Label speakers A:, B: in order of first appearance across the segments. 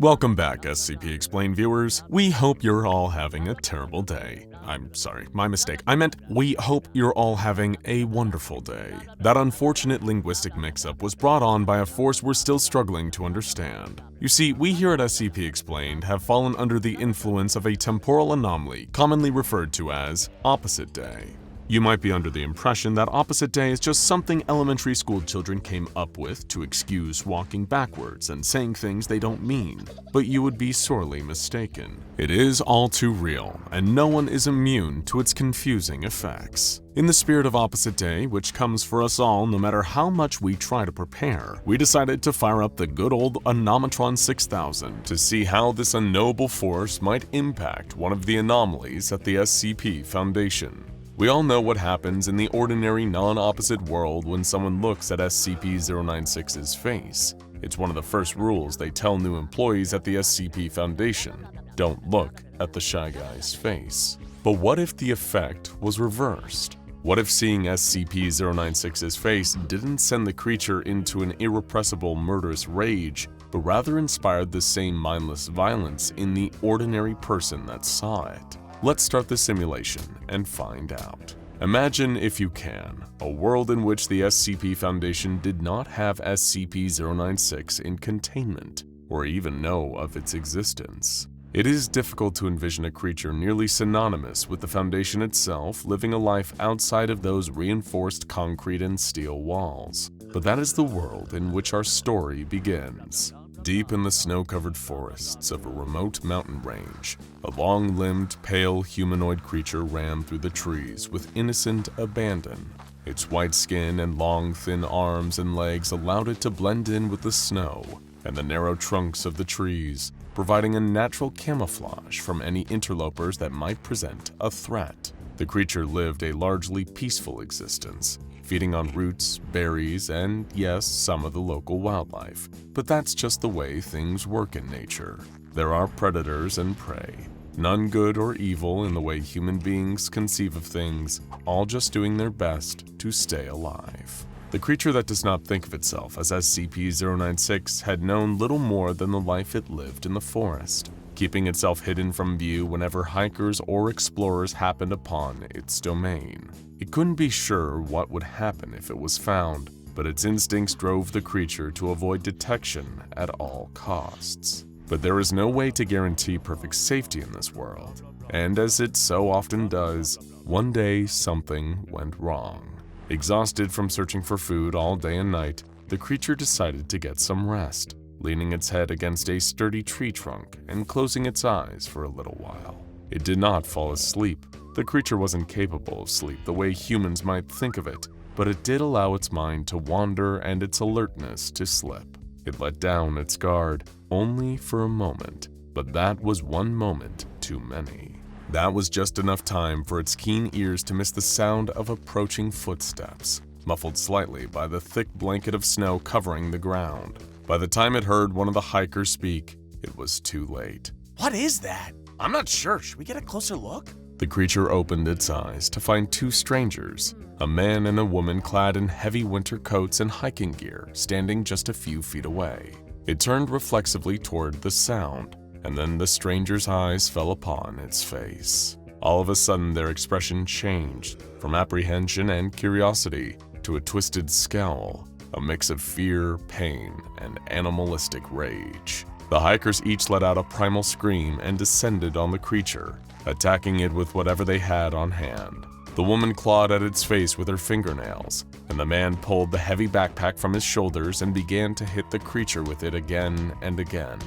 A: Welcome back, SCP Explained viewers. We hope you're all having a terrible day. I'm sorry, my mistake. I meant we hope you're all having a wonderful day. That unfortunate linguistic mix-up was brought on by a force we're still struggling to understand. You see, we here at SCP Explained have fallen under the influence of a temporal anomaly commonly referred to as opposite day. You might be under the impression that opposite day is just something elementary school children came up with to excuse walking backwards and saying things they don't mean, but you would be sorely mistaken. It is all too real, and no one is immune to its confusing effects. In the spirit of opposite day, which comes for us all no matter how much we try to prepare, we decided to fire up the good old Anomatron 6000 to see how this unknowable force might impact one of the anomalies at the SCP Foundation. We all know what happens in the ordinary non-opposite world when someone looks at SCP-096's face. It's one of the first rules they tell new employees at the SCP Foundation: don't look at the Shy Guy's face. But what if the effect was reversed? What if seeing SCP-096's face didn't send the creature into an irrepressible murderous rage, but rather inspired the same mindless violence in the ordinary person that saw it? Let's start the simulation and find out. Imagine, if you can, a world in which the SCP Foundation did not have SCP-096 in containment, or even know of its existence. It is difficult to envision a creature nearly synonymous with the Foundation itself living a life outside of those reinforced concrete and steel walls. But that is the world in which our story begins. Deep in the snow-covered forests of a remote mountain range, a long-limbed, pale humanoid creature ran through the trees with innocent abandon. Its white skin and long, thin arms and legs allowed it to blend in with the snow and the narrow trunks of the trees, providing a natural camouflage from any interlopers that might present a threat. The creature lived a largely peaceful existence, feeding on roots, berries, and yes, some of the local wildlife. But that's just the way things work in nature. There are predators and prey, none good or evil in the way human beings conceive of things, all just doing their best to stay alive. The creature that does not think of itself as SCP-096 had known little more than the life it lived in the forest, keeping itself hidden from view whenever hikers or explorers happened upon its domain. It couldn't be sure what would happen if it was found, but its instincts drove the creature to avoid detection at all costs. But there is no way to guarantee perfect safety in this world, and as it so often does, one day something went wrong. Exhausted from searching for food all day and night, the creature decided to get some rest, leaning its head against a sturdy tree trunk and closing its eyes for a little while. It did not fall asleep. The creature wasn't capable of sleep the way humans might think of it, but it did allow its mind to wander and its alertness to slip. It let down its guard, only for a moment, but that was one moment too many. That was just enough time for its keen ears to miss the sound of approaching footsteps, muffled slightly by the thick blanket of snow covering the ground. By the time it heard one of the hikers speak, it was too late.
B: What is that? I'm not sure. Should we get a closer look?
A: The creature opened its eyes to find two strangers, a man and a woman clad in heavy winter coats and hiking gear, standing just a few feet away. It turned reflexively toward the sound, and then the stranger's eyes fell upon its face. All of a sudden, their expression changed from apprehension and curiosity to a twisted scowl, a mix of fear, pain, and animalistic rage. The hikers each let out a primal scream and descended on the creature, attacking it with whatever they had on hand. The woman clawed at its face with her fingernails, and the man pulled the heavy backpack from his shoulders and began to hit the creature with it again and again.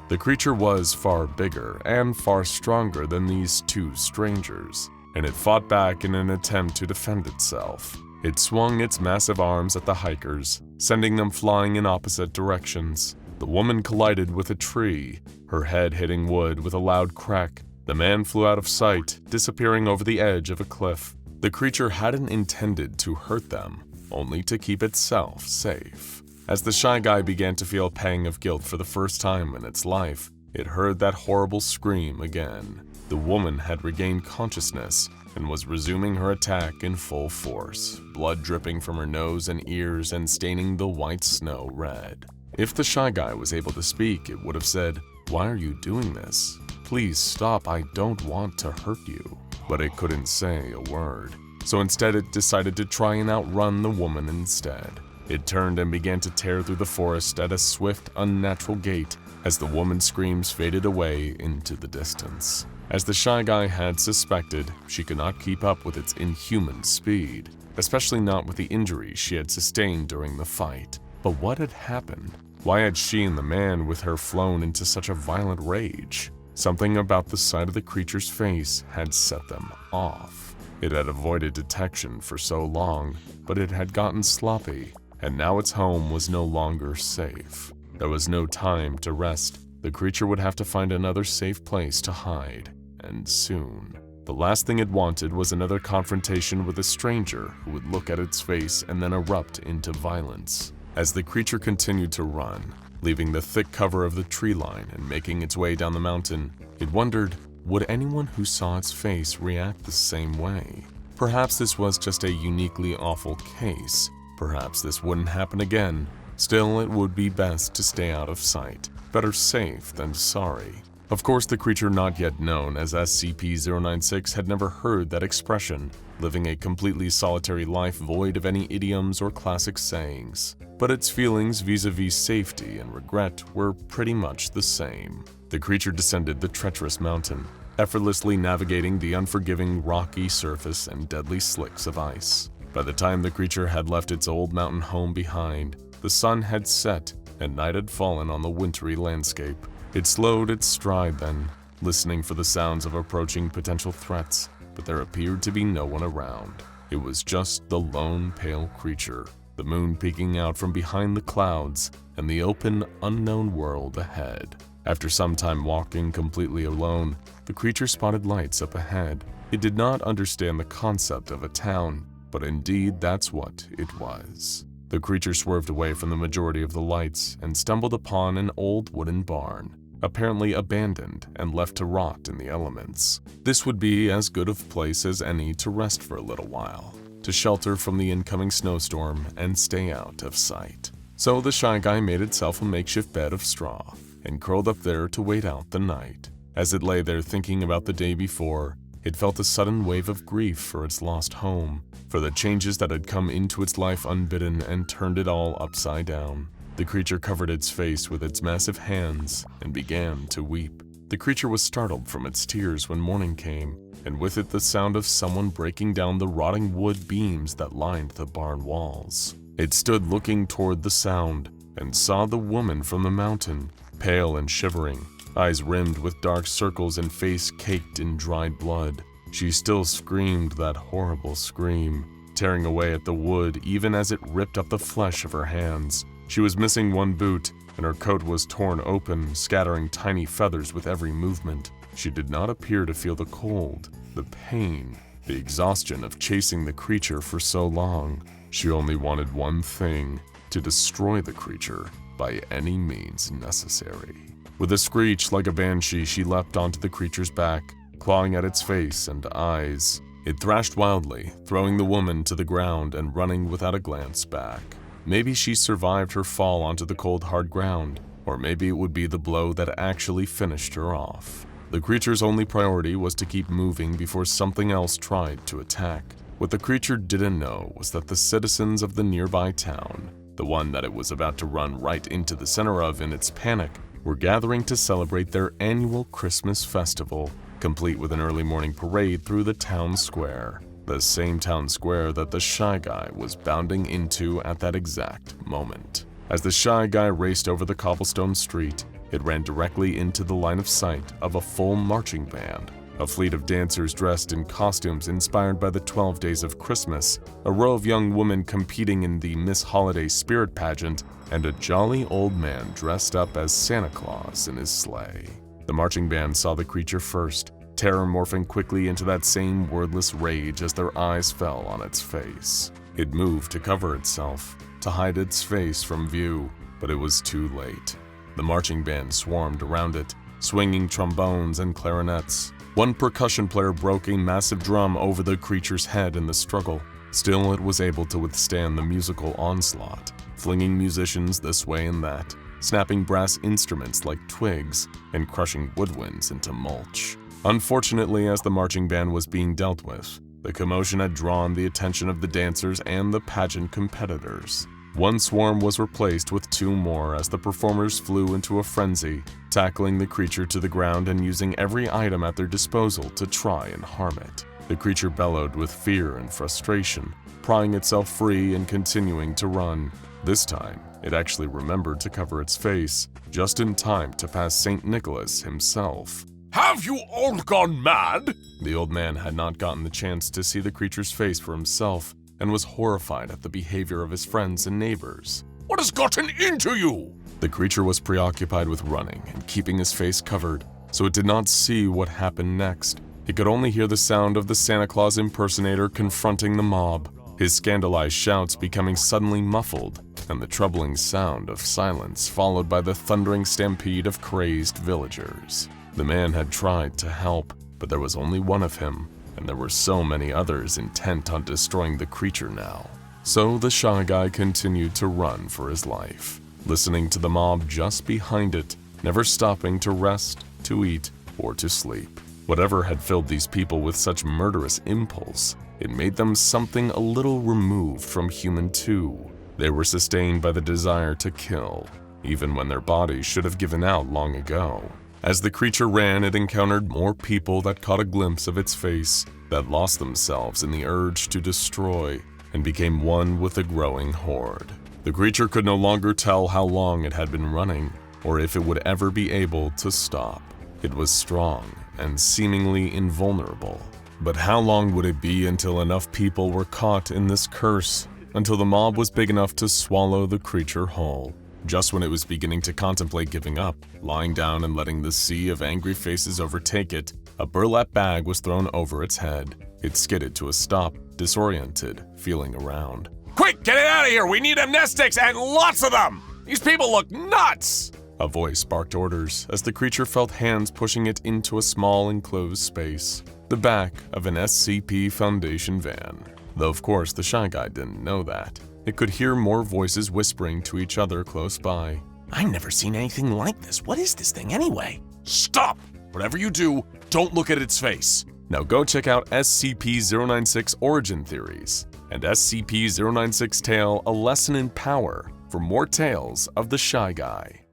A: The creature was far bigger and far stronger than these two strangers, and it fought back in an attempt to defend itself. It swung its massive arms at the hikers, sending them flying in opposite directions. The woman collided with a tree, her head hitting wood with a loud crack. The man flew out of sight, disappearing over the edge of a cliff. The creature hadn't intended to hurt them, only to keep itself safe. As the Shy Guy began to feel a pang of guilt for the first time in its life, it heard that horrible scream again. The woman had regained consciousness and was resuming her attack in full force, blood dripping from her nose and ears and staining the white snow red. If the Shy Guy was able to speak, it would have said, "Why are you doing this? Please stop, I don't want to hurt you." But it couldn't say a word, so instead it decided to try and outrun the woman instead. It turned and began to tear through the forest at a swift, unnatural gait as the woman's screams faded away into the distance. As the Shy Guy had suspected, she could not keep up with its inhuman speed, especially not with the injuries she had sustained during the fight. But what had happened? Why had she and the man with her flown into such a violent rage? Something about the sight of the creature's face had set them off. It had avoided detection for so long, but it had gotten sloppy, and now its home was no longer safe. There was no time to rest. The creature would have to find another safe place to hide, and soon. The last thing it wanted was another confrontation with a stranger who would look at its face and then erupt into violence. As the creature continued to run, leaving the thick cover of the tree line and making its way down the mountain, it wondered, would anyone who saw its face react the same way? Perhaps this was just a uniquely awful case. Perhaps this wouldn't happen again. Still, it would be best to stay out of sight. Better safe than sorry. Of course, the creature not yet known as SCP-096 had never heard that expression, living a completely solitary life void of any idioms or classic sayings. But its feelings vis-a-vis safety and regret were pretty much the same. The creature descended the treacherous mountain, effortlessly navigating the unforgiving rocky surface and deadly slicks of ice. By the time the creature had left its old mountain home behind, the sun had set and night had fallen on the wintry landscape. It slowed its stride then, listening for the sounds of approaching potential threats, but there appeared to be no one around. It was just the lone pale creature, the moon peeking out from behind the clouds, and the open, unknown world ahead. After some time walking completely alone, the creature spotted lights up ahead. It did not understand the concept of a town, but indeed that's what it was. The creature swerved away from the majority of the lights and stumbled upon an old wooden barn, apparently abandoned and left to rot in the elements. This would be as good of place as any to rest for a little while, to shelter from the incoming snowstorm and stay out of sight. So the Shy Guy made itself a makeshift bed of straw and curled up there to wait out the night. As it lay there thinking about the day before, it felt a sudden wave of grief for its lost home, for the changes that had come into its life unbidden and turned it all upside down. The creature covered its face with its massive hands and began to weep. The creature was startled from its tears when morning came, and with it the sound of someone breaking down the rotting wood beams that lined the barn walls. It stood looking toward the sound and saw the woman from the mountain, pale and shivering, eyes rimmed with dark circles and face caked in dried blood. She still screamed that horrible scream, tearing away at the wood even as it ripped up the flesh of her hands. She was missing one boot, and her coat was torn open, scattering tiny feathers with every movement. She did not appear to feel the cold, the pain, the exhaustion of chasing the creature for so long. She only wanted one thing, to destroy the creature by any means necessary. With a screech like a banshee, she leapt onto the creature's back, clawing at its face and eyes. It thrashed wildly, throwing the woman to the ground and running without a glance back. Maybe she survived her fall onto the cold, hard ground, or maybe it would be the blow that actually finished her off. The creature's only priority was to keep moving before something else tried to attack. What the creature didn't know was that the citizens of the nearby town, the one that it was about to run right into the center of in its panic, were gathering to celebrate their annual Christmas festival, complete with an early morning parade through the town square. The same town square that the Shy Guy was bounding into at that exact moment. As the Shy Guy raced over the cobblestone street, it ran directly into the line of sight of a full marching band. A fleet of dancers dressed in costumes inspired by the 12 Days of Christmas, a row of young women competing in the Miss Holiday Spirit pageant, and a jolly old man dressed up as Santa Claus in his sleigh. The marching band saw the creature first, terror morphing quickly into that same wordless rage as their eyes fell on its face. It moved to cover itself, to hide its face from view, but it was too late. The marching band swarmed around it, swinging trombones and clarinets. One percussion player broke a massive drum over the creature's head in the struggle. Still, it was able to withstand the musical onslaught, flinging musicians this way and that, snapping brass instruments like twigs and crushing woodwinds into mulch. Unfortunately, as the marching band was being dealt with, the commotion had drawn the attention of the dancers and the pageant competitors. One swarm was replaced with two more as the performers flew into a frenzy, tackling the creature to the ground and using every item at their disposal to try and harm it. The creature bellowed with fear and frustration, prying itself free and continuing to run. This time, it actually remembered to cover its face, just in time to pass St. Nicholas himself.
B: Have you all gone mad?
A: The old man had not gotten the chance to see the creature's face for himself and was horrified at the behavior of his friends and neighbors.
B: What has gotten into you?
A: The creature was preoccupied with running and keeping his face covered, so it did not see what happened next. It could only hear the sound of the Santa Claus impersonator confronting the mob, his scandalized shouts becoming suddenly muffled, and the troubling sound of silence followed by the thundering stampede of crazed villagers. The man had tried to help, but there was only one of him, and there were so many others intent on destroying the creature now. So the Shy Guy continued to run for his life, listening to the mob just behind it, never stopping to rest, to eat, or to sleep. Whatever had filled these people with such murderous impulse, it made them something a little removed from human too. They were sustained by the desire to kill, even when their bodies should have given out long ago. As the creature ran, it encountered more people that caught a glimpse of its face, that lost themselves in the urge to destroy, and became one with the growing horde. The creature could no longer tell how long it had been running, or if it would ever be able to stop. It was strong and seemingly invulnerable. But how long would it be until enough people were caught in this curse, until the mob was big enough to swallow the creature whole? Just when it was beginning to contemplate giving up, lying down and letting the sea of angry faces overtake it, a burlap bag was thrown over its head. It skidded to a stop, disoriented, feeling around.
B: Quick, get it out of here! We need amnestics and lots of them! These people look nuts!
A: A voice barked orders as the creature felt hands pushing it into a small enclosed space, the back of an SCP Foundation van. Though of course the Shy Guy didn't know that. It could hear more voices whispering to each other close by.
B: I've never seen anything like this. What is this thing anyway? Stop! Whatever you do, don't look at its face.
A: Now go check out SCP-096 Origin Theories and SCP-096 Tale: A Lesson in Power for more tales of the Shy Guy.